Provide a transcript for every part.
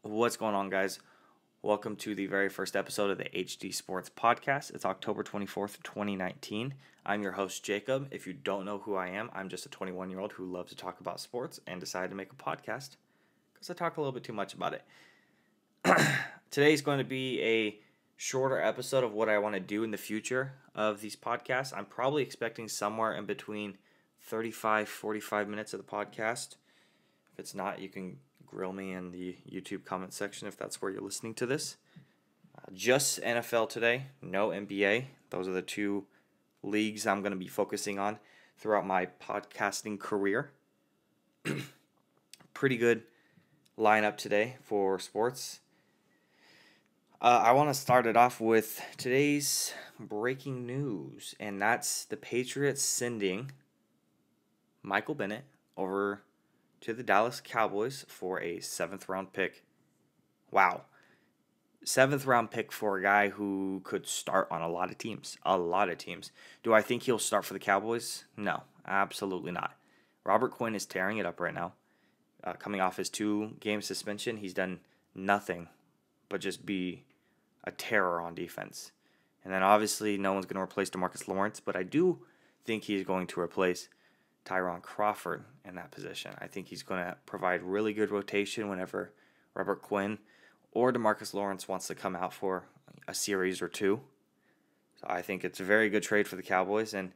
What's going on, guys? Welcome to the very first episode of the HD Sports Podcast. It's October 24th, 2019. I'm your host, Jacob. If you don't know who I am, I'm just a 21-year-old who loves to talk about sports and decided to make a podcast because I talk a little bit too much about it. Today's going to be a shorter episode of what I want to do in the future of these podcasts. I'm probably expecting somewhere in between 45 minutes of the podcast. If it's not, you can grill me in the YouTube comment section if that's where you're listening to this. Just NFL today, no NBA. Those are the two leagues I'm going to be focusing on throughout my podcasting career. Pretty good lineup today for sports. I want to start it off with today's breaking news, and that's the Patriots sending Michael Bennett over to the Dallas Cowboys for a 7th round pick. Wow. 7th round pick for a guy who could start on a lot of teams. Do I think he'll start for the Cowboys? No, absolutely not. Robert Quinn is tearing it up right now. Coming off his 2-game suspension, he's done nothing but just be a terror on defense. And then obviously no one's going to replace DeMarcus Lawrence, but I do think he's going to replace Tyron Crawford in that position. I think he's going to provide really good rotation whenever Robert Quinn or DeMarcus Lawrence wants to come out for a series or two. So I think it's a very good trade for the Cowboys, and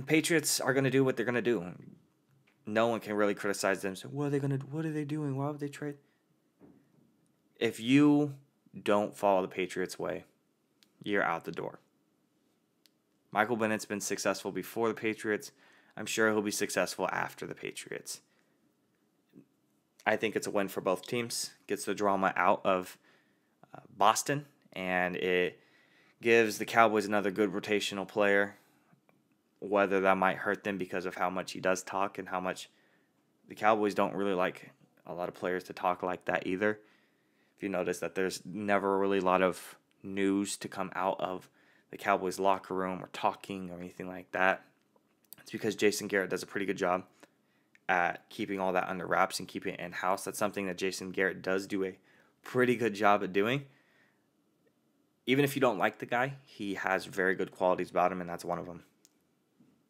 Patriots are going to do what they're going to do. No one can really criticize them. So what are they doing? Why would they trade? If you don't follow the Patriots' way, you're out the door. Michael Bennett's been successful before the Patriots. I'm sure he'll be successful after the Patriots. I think it's a win for both teams. Gets the drama out of Boston, and it gives the Cowboys another good rotational player, whether that might hurt them because of how much he does talk and how much the Cowboys don't really like a lot of players to talk like that either. If you notice that there's never really a lot of news to come out of the Cowboys locker room or talking or anything like that. It's because Jason Garrett does a pretty good job at keeping all that under wraps and keeping it in-house. That's something that Jason Garrett does do a pretty good job at doing. Even if you don't like the guy, he has very good qualities about him, and that's one of them.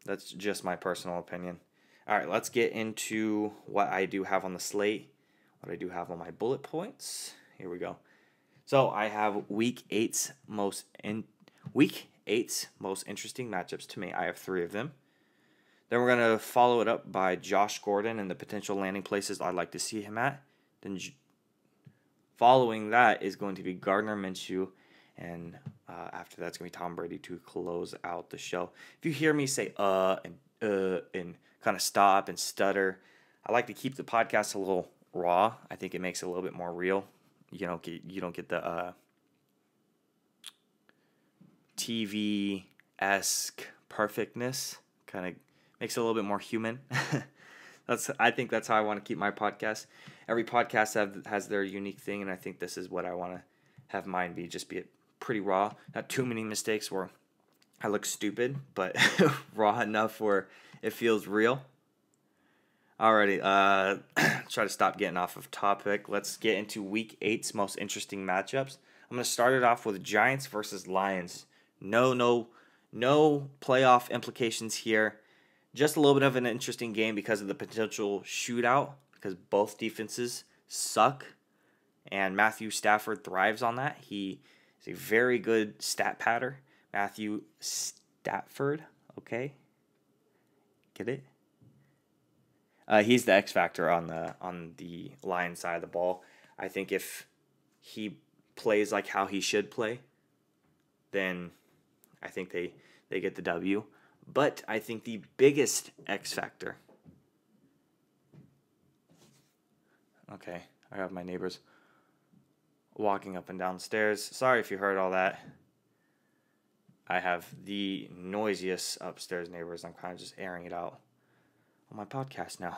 That's just my personal opinion. All right, let's get into what I do have on the slate, what I do have on my bullet points. Here we go. So I have Week 8's most interesting matchups to me. I have 3 of them. Then we're going to follow it up by Josh Gordon and the potential landing places I'd like to see him at. Then following that is going to be Gardner, Minshew, and after that's going to be Tom Brady to close out the show. If you hear me say and kind of stop and stutter, I like to keep the podcast a little raw. I think it makes it a little bit more real. You don't get the TV-esque perfectness. Kind of makes it a little bit more human. I think that's how I want to keep my podcast. Every podcast has their unique thing, and I think this is what I want to have mine be. Just be it pretty raw. Not too many mistakes where I look stupid, but raw enough where it feels real. Alrighty, try to stop getting off of topic. Let's get into Week 8's most interesting matchups. I'm going to start it off with Giants versus Lions. No playoff implications here. Just a little bit of an interesting game because of the potential shootout, because both defenses suck, and Matthew Stafford thrives on that. He is a very good stat patter. Matthew Stafford, okay? Get it? He's the X factor on the Lions side of the ball. I think if he plays like how he should play, then I think they get the W. But I think the biggest X factor. Okay, I have my neighbors walking up and down stairs. Sorry if you heard all that. I have the noisiest upstairs neighbors. I'm kind of just airing it out on my podcast now.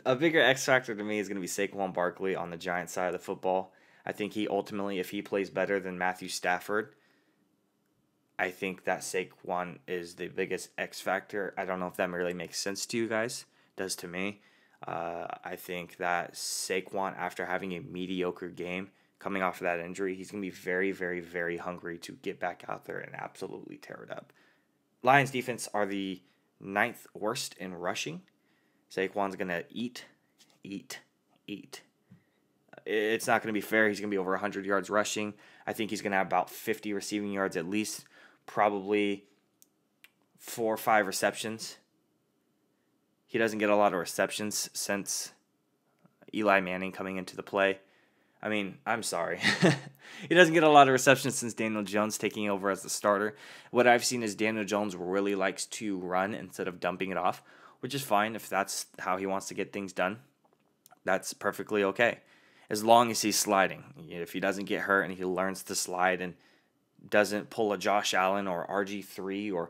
A bigger X factor to me is going to be Saquon Barkley on the Giants side of the football. I think he ultimately, if he plays better than Matthew Stafford, I think that Saquon is the biggest X factor. I don't know if that really makes sense to you guys. It does to me. I think that Saquon, after having a mediocre game, coming off of that injury, he's going to be very, very, very hungry to get back out there and absolutely tear it up. Lions defense are the 9th worst in rushing. Saquon's going to eat. It's not going to be fair. He's going to be over 100 yards rushing. I think he's going to have about 50 receiving yards at least, probably 4 or 5 receptions. He doesn't get a lot of receptions since Eli Manning coming into the play. I mean, I'm sorry. He doesn't get a lot of receptions since Daniel Jones taking over as the starter. What I've seen is Daniel Jones really likes to run instead of dumping it off, which is fine if that's how he wants to get things done. That's perfectly okay, as long as he's sliding. If he doesn't get hurt and he learns to slide and doesn't pull a Josh Allen or RG3 or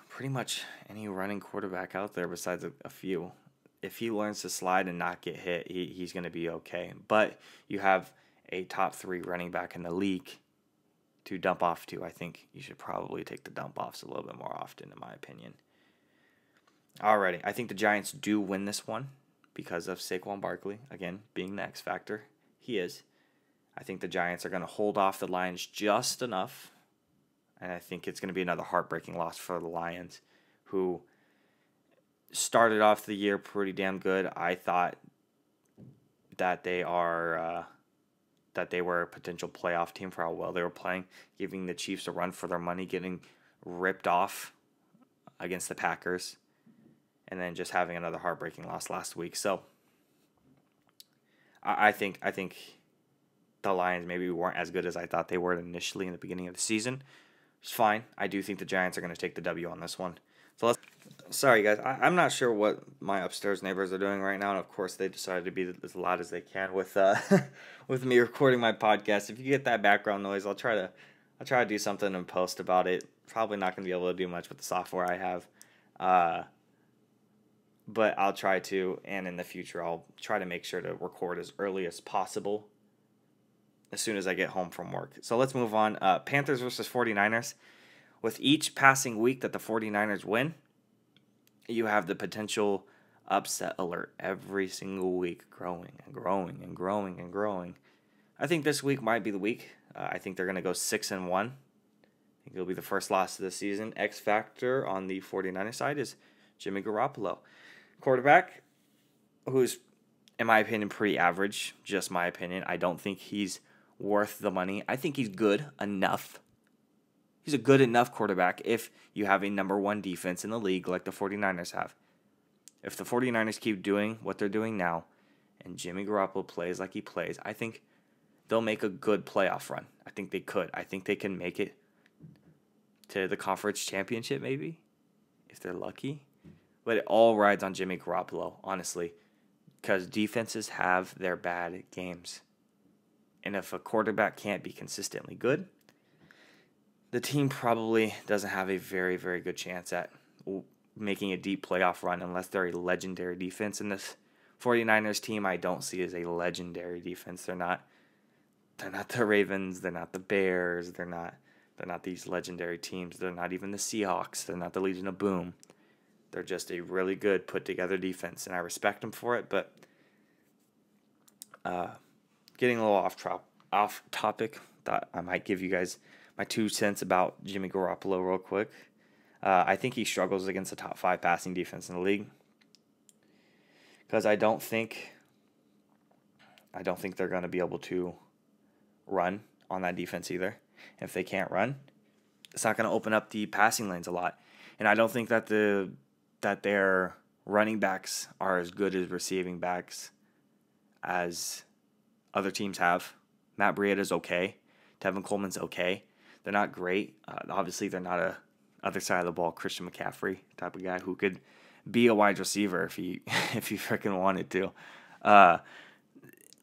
pretty much any running quarterback out there besides a few. If he learns to slide and not get hit, he's going to be okay. But you have a top 3 running back in the league to dump off to. I think you should probably take the dump offs a little bit more often, in my opinion. Alrighty, I think the Giants do win this one because of Saquon Barkley, again, being the X factor. He is. I think the Giants are going to hold off the Lions just enough, and I think it's going to be another heartbreaking loss for the Lions, who started off the year pretty damn good. I thought that they were a potential playoff team for how well they were playing, giving the Chiefs a run for their money, getting ripped off against the Packers, and then just having another heartbreaking loss last week. So I think the Lions maybe weren't as good as I thought they were initially in the beginning of the season. It's fine. I do think the Giants are going to take the W on this one. So sorry guys, I'm not sure what my upstairs neighbors are doing right now, and of course they decided to be as loud as they can with with me recording my podcast. If you get that background noise, I'll try to do something and post about it. Probably not going to be able to do much with the software I have, but I'll try to, and in the future I'll try to make sure to record as early as possible as soon as I get home from work. So let's move on. Panthers versus 49ers. With each passing week that the 49ers win, you have the potential upset alert every single week, growing and growing and growing and growing. I think this week might be the week. I think they're going to go 6-1. I think it'll be the first loss of the season. X factor on the 49ers side is Jimmy Garoppolo. Quarterback, who's, in my opinion, pretty average. Just my opinion. I don't think he's worth the money. I think he's good enough. He's a good enough quarterback if you have a number 1 defense in the league like the 49ers have. If the 49ers keep doing what they're doing now and Jimmy Garoppolo plays like he plays, I think they'll make a good playoff run. I think they could. I think they can make it to the conference championship maybe if they're lucky. But it all rides on Jimmy Garoppolo, honestly, because defenses have their bad games. And if a quarterback can't be consistently good, the team probably doesn't have a very, very good chance at making a deep playoff run unless they're a legendary defense. And this 49ers team I don't see as a legendary defense. They're not the Ravens, they're not the Bears, they're not these legendary teams. They're not even the Seahawks, they're not the Legion of Boom. They're just a really good put together defense, and I respect them for it, but getting a little off topic, thought I might give you guys my 2 cents about Jimmy Garoppolo real quick. I think he struggles against the top 5 passing defense in the league because I don't think they're going to be able to run on that defense either. If they can't run, it's not going to open up the passing lanes a lot, and I don't think that their running backs are as good as receiving backs as other teams have. Matt Breita's okay. Tevin Coleman's okay. They're not great. Obviously, they're not a other side of the ball Christian McCaffrey type of guy who could be a wide receiver if he freaking wanted to.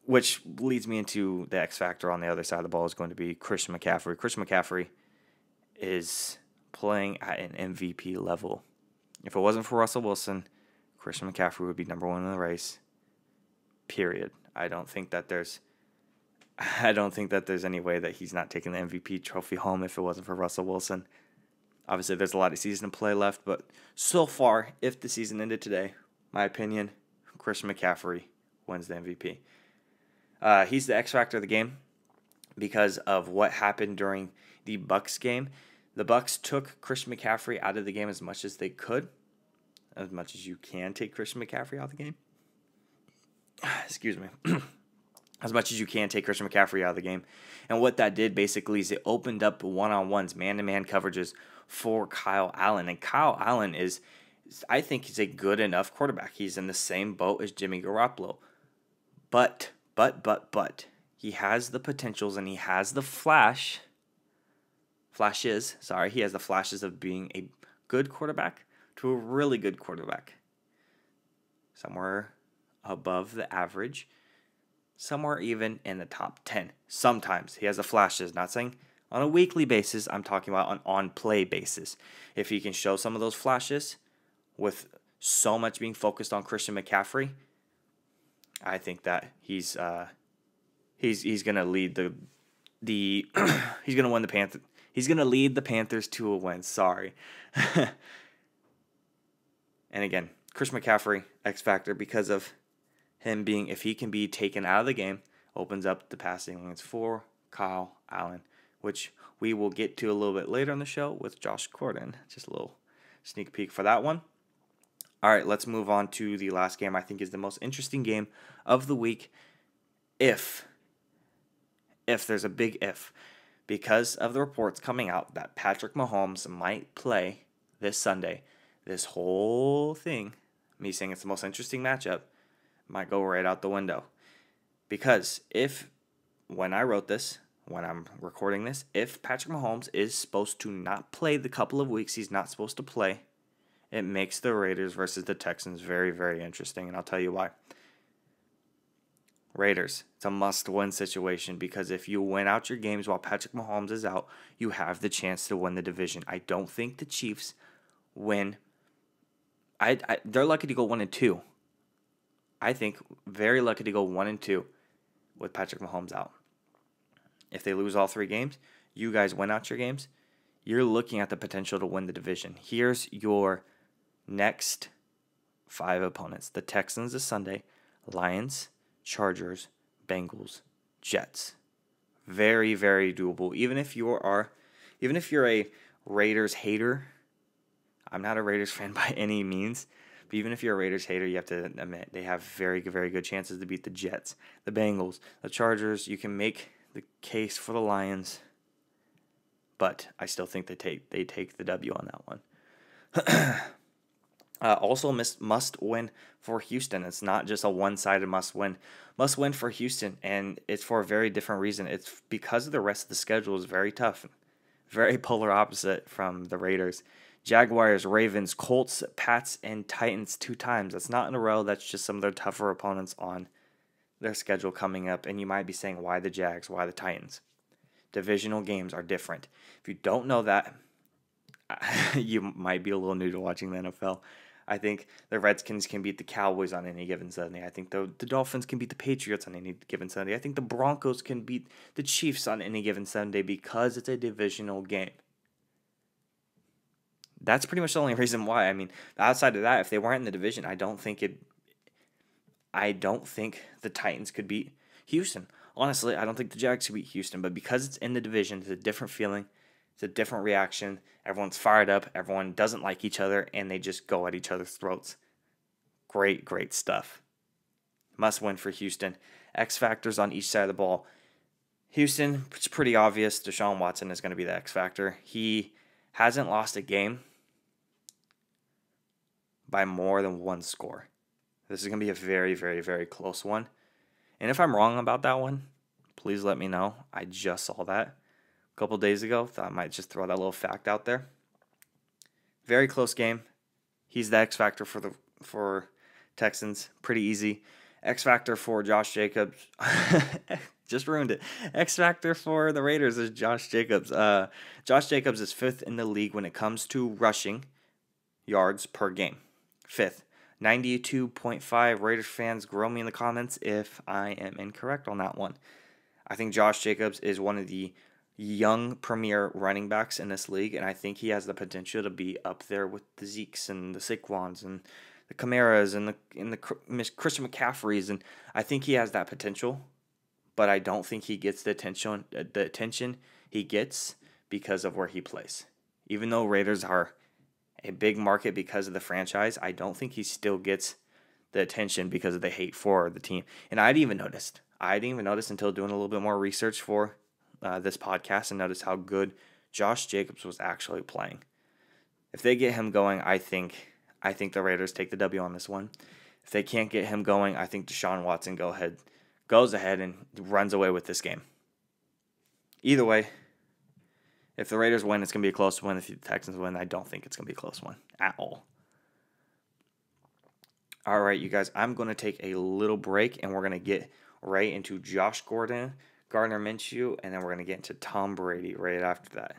Which leads me into the X factor on the other side of the ball is going to be Christian McCaffrey. Christian McCaffrey is playing at an MVP level. If it wasn't for Russell Wilson, Christian McCaffrey would be number 1 in the race. Period. I don't think that there's any way that he's not taking the MVP trophy home if it wasn't for Russell Wilson. Obviously, there's a lot of season to play left, but so far, if the season ended today, my opinion, Christian McCaffrey wins the MVP. He's the X factor of the game because of what happened during the Bucs game. The Bucs took Christian McCaffrey out of the game as much as they could, as much as you can take Christian McCaffrey out of the game. Excuse me. As much as you can take Christian McCaffrey out of the game. And what that did basically is it opened up one-on-ones, man-to-man coverages for Kyle Allen. And Kyle Allen I think he's a good enough quarterback. He's in the same boat as Jimmy Garoppolo. But, he has the potentials and he has the flashes, he has the flashes of being a good quarterback to a really good quarterback. Somewhere above the average, somewhere even in the top 10. Sometimes he has the flashes, not saying on a weekly basis, I'm talking about an on-play basis. If he can show some of those flashes with so much being focused on Christian McCaffrey, I think that he's going to lead he's going to win the Panthers. He's going to lead the Panthers to a win. Sorry. And again, Christian McCaffrey, X factor, because of him being, if he can be taken out of the game, opens up the passing lanes for Kyle Allen, which we will get to a little bit later in the show with Josh Gordon. Just a little sneak peek for that one. All right, let's move on to the last game I think is the most interesting game of the week. If there's a big if, because of the reports coming out that Patrick Mahomes might play this Sunday, this whole thing, me saying it's the most interesting matchup, might go right out the window. Because when I wrote this, when I'm recording this, if Patrick Mahomes is supposed to not play the couple of weeks he's not supposed to play, it makes the Raiders versus the Texans very, very interesting, and I'll tell you why. Raiders, it's a must-win situation because if you win out your games while Patrick Mahomes is out, you have the chance to win the division. I don't think the Chiefs win. They're lucky to go 1-2. I think very lucky to go 1-2 with Patrick Mahomes out. If they lose all 3 games, you guys win out your games, you're looking at the potential to win the division. Here's your next 5 opponents. The Texans this Sunday, Lions, Chargers, Bengals, Jets. Very, very doable. Even if you're a Raiders hater, I'm not a Raiders fan by any means, but even if you're a Raiders hater, you have to admit they have very, very good chances to beat the Jets, the Bengals, the Chargers. You can make the case for the Lions, but I still think they take the W on that one. Also, must win for Houston. It's not just a one-sided must win. Must win for Houston, and it's for a very different reason. It's because of the rest of the schedule is very tough, very polar opposite from the Raiders. Jaguars, Ravens, Colts, Pats, and Titans 2 times. That's not in a row. That's just some of their tougher opponents on their schedule coming up. And you might be saying, why the Jags? Why the Titans? Divisional games are different. If you don't know that, you might be a little new to watching the NFL. I think the Redskins can beat the Cowboys on any given Sunday. I think the Dolphins can beat the Patriots on any given Sunday. I think the Broncos can beat the Chiefs on any given Sunday because it's a divisional game. That's pretty much the only reason why. I mean, outside of that, if they weren't in the division, I don't think the Titans could beat Houston. Honestly, I don't think the Jags could beat Houston, but because it's in the division, it's a different feeling. It's a different reaction. Everyone's fired up. Everyone doesn't like each other, and they just go at each other's throats. Great, great stuff. Must win for Houston. X factors on each side of the ball. Houston, it's pretty obvious. Deshaun Watson is going to be the X factor. He hasn't lost a game by more than 1 score. This is going to be a very, very, very close one. And if I'm wrong about that one, please let me know. I just saw that a couple days ago. Thought I might just throw that little fact out there. Very close game. He's the X factor for Texans. Pretty easy. X factor for Josh Jacobs. Just ruined it. X factor for the Raiders is Josh Jacobs. Josh Jacobs is 5th in the league when it comes to rushing yards per game. 5th. 92.5 Raiders fans, grow me in the comments if I am incorrect on that one. I think Josh Jacobs is one of the young premier running backs in this league, and I think he has the potential to be up there with the Zekes and the Saquons and the Camaras and the Christian McCaffreys, and I think he has that potential, but I don't think he gets the attention he gets because of where he plays. Even though Raiders are a big market because of the franchise, I don't think he still gets the attention because of the hate for the team. And I didn't even notice until doing a little bit more research for this podcast and noticed how good Josh Jacobs was actually playing. If they get him going, I think the Raiders take the W on this one. If they can't get him going, I think Deshaun Watson goes ahead and runs away with this game. Either way, if the Raiders win, it's going to be a close one. If the Texans win, I don't think it's going to be a close one at all. All right, you guys, I'm going to take a little break, and we're going to get right into Josh Gordon, Gardner Minshew, and then we're going to get into Tom Brady right after that.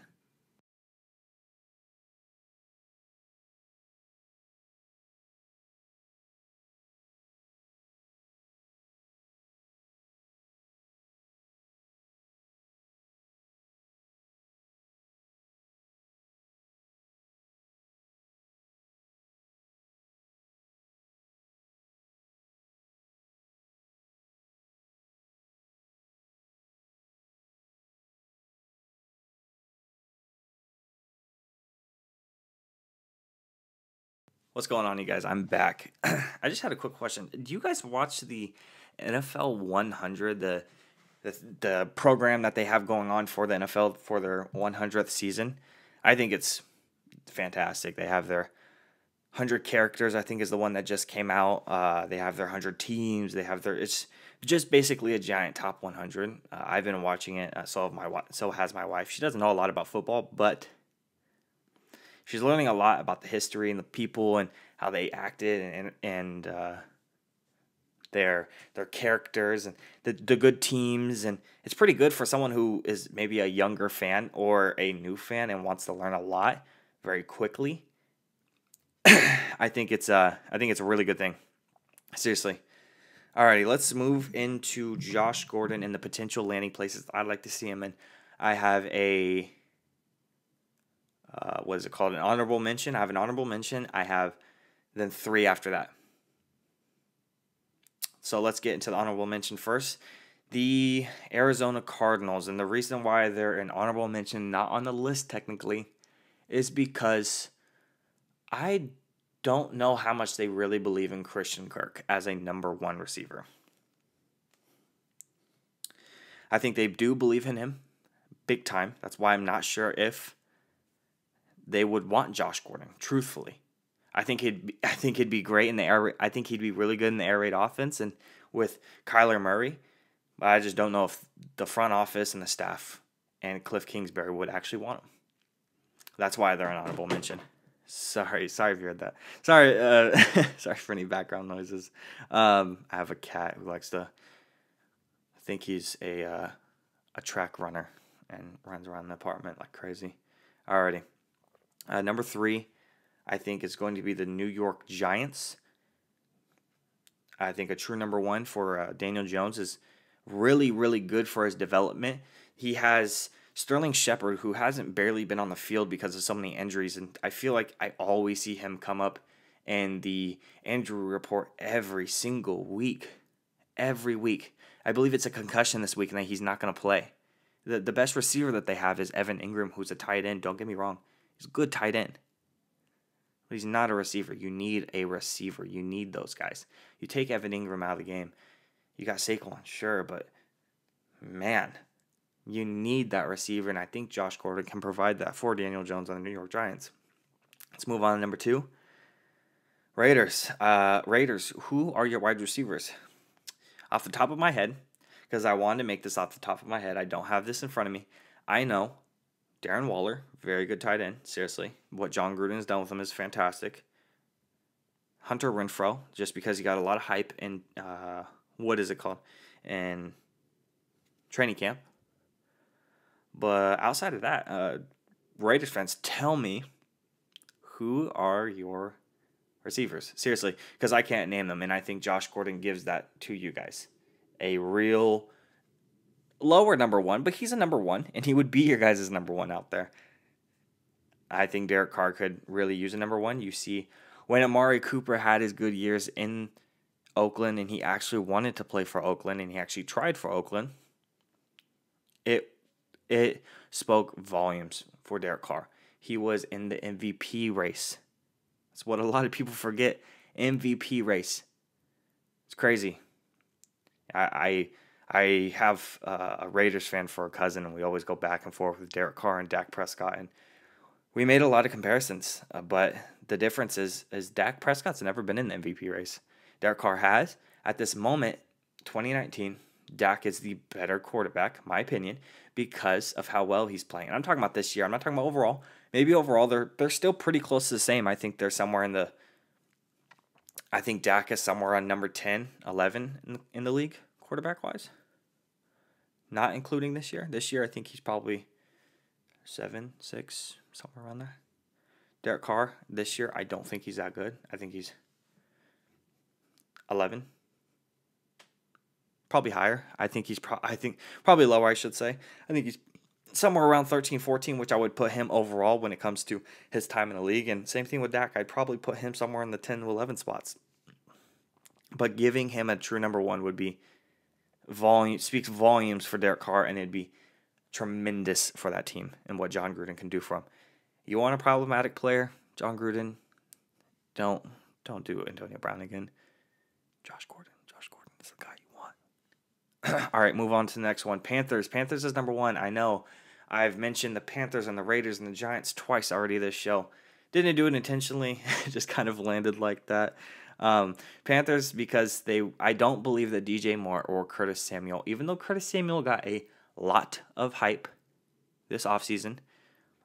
What's going on, you guys? I'm back. I just had a quick question. Do you guys watch the NFL 100, the program that they have going on for the NFL for their 100th season? I think it's fantastic. They have their 100 characters, I think, is the one that just came out. They have their 100 teams. It's just basically a giant top 100. I've been watching it. So has my wife. She doesn't know a lot about football, but she's learning a lot about the history and the people and how they acted and their characters and the good teams. And it's pretty good for someone who is maybe a younger fan or a new fan and wants to learn a lot very quickly. I think it's a really good thing. Seriously. Alrighty, let's move into Josh Gordon and the potential landing places I'd like to see him in. I have a what is it called? An honorable mention. I have an honorable mention. I have then 3 after that. So let's get into the honorable mention first. The Arizona Cardinals, and the reason why they're an honorable mention, not on the list technically, is because I don't know how much they really believe in Christian Kirk as a number 1 receiver. I think they do believe in him big time. That's why I'm not sure if they would want Josh Gordon, truthfully. I think he'd be great in the air. I think he'd be really good in the air raid offense and with Kyler Murray. But I just don't know if the front office and the staff and Cliff Kingsbury would actually want him. That's why they're an honorable mention. Sorry if you heard that. Sorry for any background noises. I have a cat who likes to. I think he's a track runner and runs around the apartment like crazy. Alrighty. Number 3, I think, is going to be the New York Giants. I think a true number 1 for Daniel Jones is really, really good for his development. He has Sterling Shepard, who hasn't barely been on the field because of so many injuries, and I feel like I always see him come up in the injury report every single week. Every week. I believe it's a concussion this week and that he's not going to play. The best receiver that they have is Evan Ingram, who's a tight end. Don't get me wrong. He's a good tight end. But he's not a receiver. You need a receiver. You need those guys. You take Evan Ingram out of the game. You got Saquon, sure, but man, you need that receiver, and I think Josh Gordon can provide that for Daniel Jones on the New York Giants. Let's move on to number 2. Raiders. Raiders, who are your wide receivers? Off the top of my head, because I wanted to make this off the top of my head, I don't have this in front of me. I know Darren Waller, very good tight end, seriously. What John Gruden has done with him is fantastic. Hunter Renfrow, just because he got a lot of hype in, in training camp. But outside of that, Raiders fans, tell me, who are your receivers? Seriously, because I can't name them, and I think Josh Gordon gives that to you guys. A real lower number 1, but he's a number 1, and he would be your guys' number 1 out there. I think Derek Carr could really use a number 1. You see When Amari Cooper had his good years in Oakland and he actually wanted to play for Oakland and he actually tried for Oakland, it spoke volumes for Derek Carr. He was in the MVP race. That's what a lot of people forget. MVP race. It's crazy. I have a Raiders fan for a cousin, and we always go back and forth with Derek Carr and Dak Prescott, and we made a lot of comparisons. But the difference is Dak Prescott's never been in the MVP race. Derek Carr has. At this moment, 2019, Dak is the better quarterback, my opinion, because of how well he's playing. And I'm talking about this year. I'm not talking about overall. Maybe overall they're still pretty close to the same. I think they're somewhere in the. I think Dak is somewhere on number 10, 11 in the league, quarterback-wise. Not including this year. This year, I think he's probably 7, 6, somewhere around there. Derek Carr, this year, I don't think he's that good. I think he's 11. Probably higher. I think probably lower, I should say. I think he's somewhere around 13, 14, which I would put him overall when it comes to his time in the league. And same thing with Dak. I'd probably put him somewhere in the 10 to 11 spots. But giving him a true number one would be speaks volumes for Derek Carr, and it'd be tremendous for that team and what John Gruden can do for him. You want a problematic player, John Gruden? Don't do Antonio Brown again. Josh Gordon is the guy you want. All right, move on to the next one. Panthers. Panthers is number one. I know I've mentioned the Panthers and the Raiders and the Giants twice already this show. Didn't do it intentionally. It just kind of landed like that. Panthers, because I don't believe that DJ Moore or Curtis Samuel, even though Curtis Samuel got a lot of hype this offseason,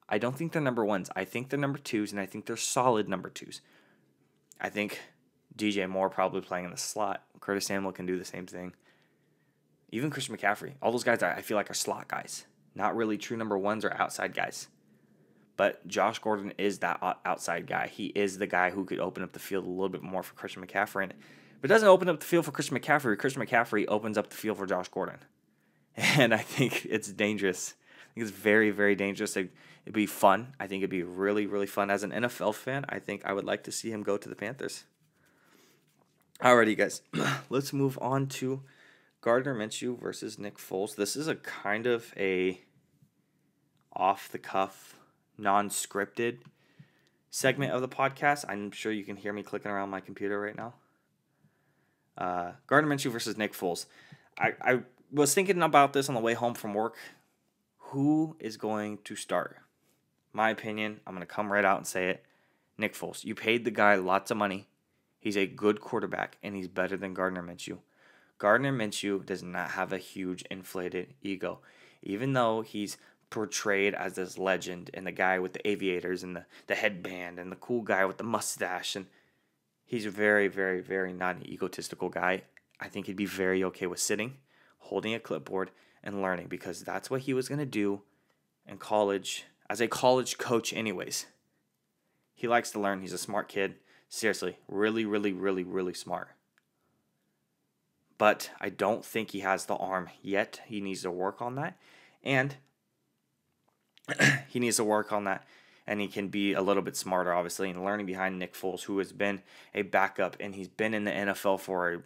I don't think they're number ones. I think they're number twos, and I think they're solid number twos. I think DJ Moore probably playing in the slot. Curtis Samuel can do the same thing. Even Christian McCaffrey. All those guys I feel like are slot guys. Not really true number ones or outside guys. But Josh Gordon is that outside guy. He is the guy who could open up the field a little bit more for Christian McCaffrey. And if it doesn't open up the field for Christian McCaffrey opens up the field for Josh Gordon. And I think it's dangerous. I think it's very, very dangerous. It'd be fun. I think it'd be really, really fun. As an NFL fan, I think I would like to see him go to the Panthers. Alrighty, guys. Let's move on to Gardner Minshew versus Nick Foles. This is a kind of a off-the-cuff, non-scripted segment of the podcast. I'm sure you can hear me clicking around my computer right now. Gardner Minshew versus Nick Foles. I was thinking about this on the way home from work. Who is going to start? My opinion, I'm going to come right out and say it. Nick Foles. You paid the guy lots of money. He's a good quarterback, and he's better than Gardner Minshew. Gardner Minshew does not have a huge inflated ego. Even though he's portrayed as this legend and the guy with the aviators and the headband and the cool guy with the mustache, and he's a very, very, very not an egotistical guy. I think he'd be very okay with sitting, holding a clipboard, and learning, because that's what he was going to do in college as a college coach anyways. He likes to learn. He's a smart kid. Seriously, really, really, really, really smart. But I don't think he has the arm yet. He needs to work on that. And And he can be a little bit smarter, obviously, and learning behind Nick Foles, who has been a backup, and he's been in the NFL for a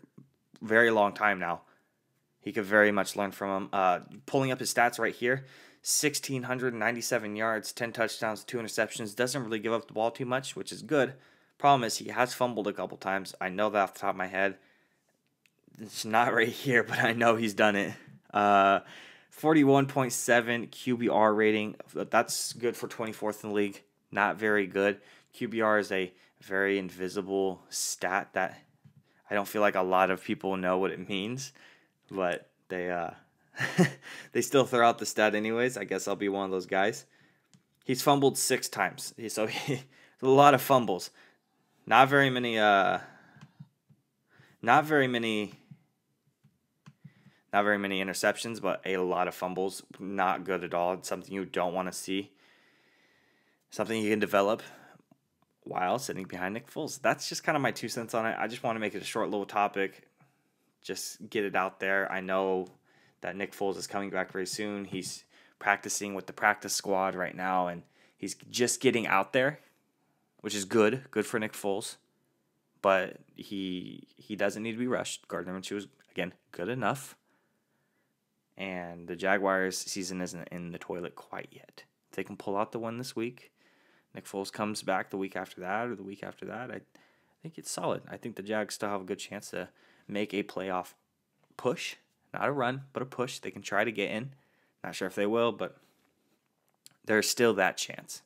very long time now. He could very much learn from him. Pulling up his stats right here, 1,697 yards, 10 touchdowns, 2 interceptions. Doesn't really give up the ball too much, which is good. Problem is he has fumbled a couple times. I know that off the top of my head. It's not right here, but I know he's done it. 41.7 QBR rating. That's good for 24th in the league. Not very good. QBR is a very invisible stat that I don't feel like a lot of people know what it means, but they they still throw out the stat anyways. I guess I'll be one of those guys. He's fumbled 6 times, so a lot of fumbles. Not very many interceptions, but a lot of fumbles. Not good at all. It's something you don't want to see. Something you can develop while sitting behind Nick Foles. That's just kind of my 2 cents on it. I just want to make it a short little topic. Just get it out there. I know that Nick Foles is coming back very soon. He's practicing with the practice squad right now, and he's just getting out there, which is good. Good for Nick Foles. but he doesn't need to be rushed. Gardner Minshew is, again, good enough. And the Jaguars' season isn't in the toilet quite yet. If they can pull out the win this week, Nick Foles comes back the week after that or the week after that, I think it's solid. I think the Jags still have a good chance to make a playoff push. Not a run, but a push. They can try to get in. Not sure if they will, but there's still that chance.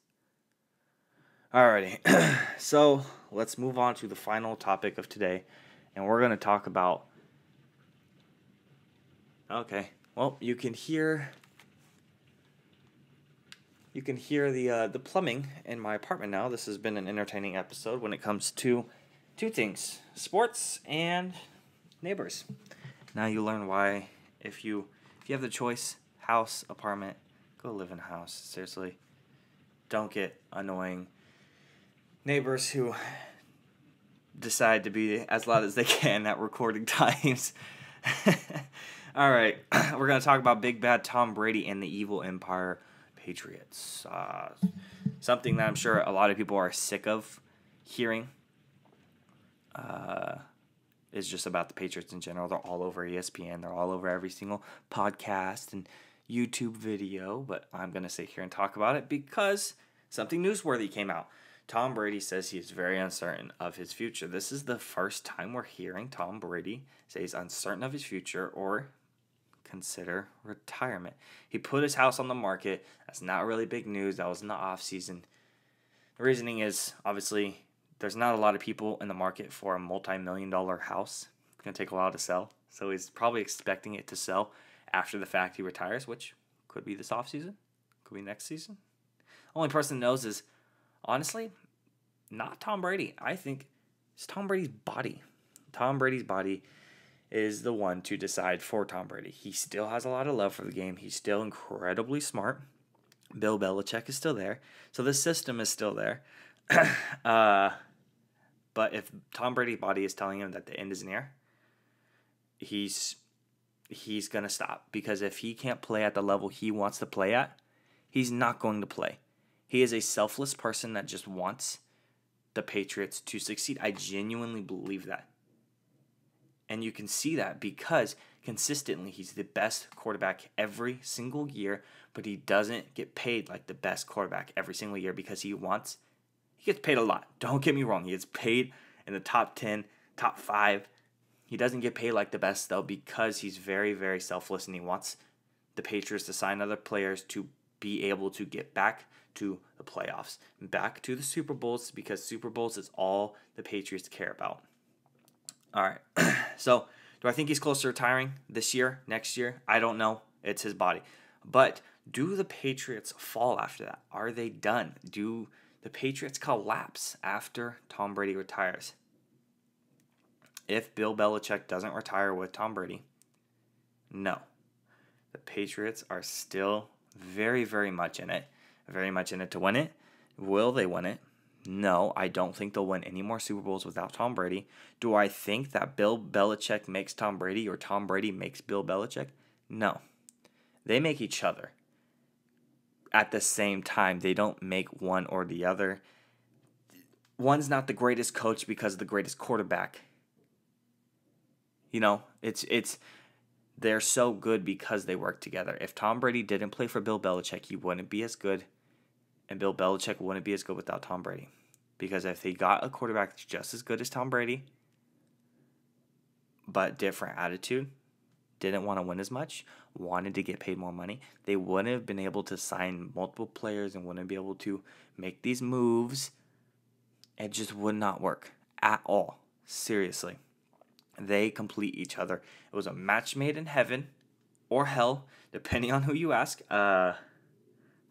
Alrighty, so let's move on to the final topic of today, and we're going to talk about... Okay, well, you can hear the plumbing in my apartment now. This has been an entertaining episode when it comes to two things: sports and neighbors. Now you learn why, if you have the choice, house, apartment, go live in a house. Seriously, don't get annoying neighbors who decide to be as loud as they can at recording times. All right, we're going to talk about Big Bad Tom Brady and the evil empire Patriots. Something that I'm sure a lot of people are sick of hearing is just about the Patriots in general. They're all over ESPN. They're all over every single podcast and YouTube video. But I'm going to sit here and talk about it because something newsworthy came out. Tom Brady says he is very uncertain of his future. This is the first time we're hearing Tom Brady say he's uncertain of his future or consider retirement. He put his house on the market. That's not really big news. That was in the offseason. The reasoning is, obviously, there's not a lot of people in the market for a multi-million-dollar house. It's going to take a while to sell. So he's probably expecting it to sell after the fact he retires, which could be this offseason, could be next season. Only person that knows is, honestly, not Tom Brady. I think it's Tom Brady's body. Tom Brady's body is the one to decide for Tom Brady. He still has a lot of love for the game. He's still incredibly smart. Bill Belichick is still there. So the system is still there. But if Tom Brady's body is telling him that the end is near, he's going to stop. Because if he can't play at the level he wants to play at, he's not going to play. He is a selfless person that just wants the Patriots to succeed. I genuinely believe that. And you can see that because consistently he's the best quarterback every single year, but he doesn't get paid like the best quarterback every single year because he gets paid a lot. Don't get me wrong. He gets paid in the top 10, top 5. He doesn't get paid like the best, though, because he's very, very selfless, and he wants the Patriots to sign other players to be able to get back to the playoffs, back to the Super Bowls, because Super Bowls is all the Patriots care about. All right. So, do I think he's close to retiring this year, next year? I don't know. It's his body. But do the Patriots fall after that? Are they done? Do the Patriots collapse after Tom Brady retires? If Bill Belichick doesn't retire with Tom Brady, no. The Patriots are still very, very much in it. Very much in it to win it. Will they win it? No, I don't think they'll win any more Super Bowls without Tom Brady. Do I think that Bill Belichick makes Tom Brady or Tom Brady makes Bill Belichick? No. They make each other. At the same time, they don't make one or the other. One's not the greatest coach because of the greatest quarterback. You know, they're so good because they work together. If Tom Brady didn't play for Bill Belichick, he wouldn't be as good. And Bill Belichick wouldn't be as good without Tom Brady. Because if they got a quarterback that's just as good as Tom Brady, but different attitude, didn't want to win as much, wanted to get paid more money, they wouldn't have been able to sign multiple players and wouldn't be able to make these moves. It just would not work at all. Seriously. They complete each other. It was a match made in heaven or hell, depending on who you ask.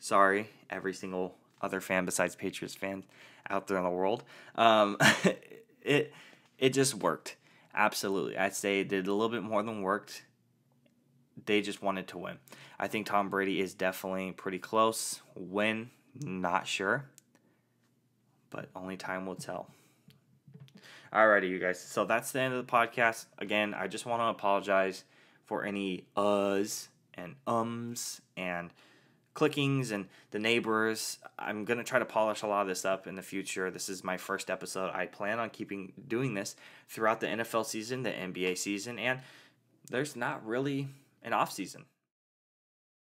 Sorry, every single other fan besides Patriots fan out there in the world. It just worked. Absolutely. I'd say it did a little bit more than worked. They just wanted to win. I think Tom Brady is definitely pretty close. Win, not sure. But only time will tell. Alrighty, you guys. So that's the end of the podcast. Again, I just want to apologize for any uhs and ums and clickings and the neighbors. I'm going to try to polish a lot of this up in the future. This is my first episode. I plan on doing this throughout the NFL season, the NBA season, and there's not really an off season.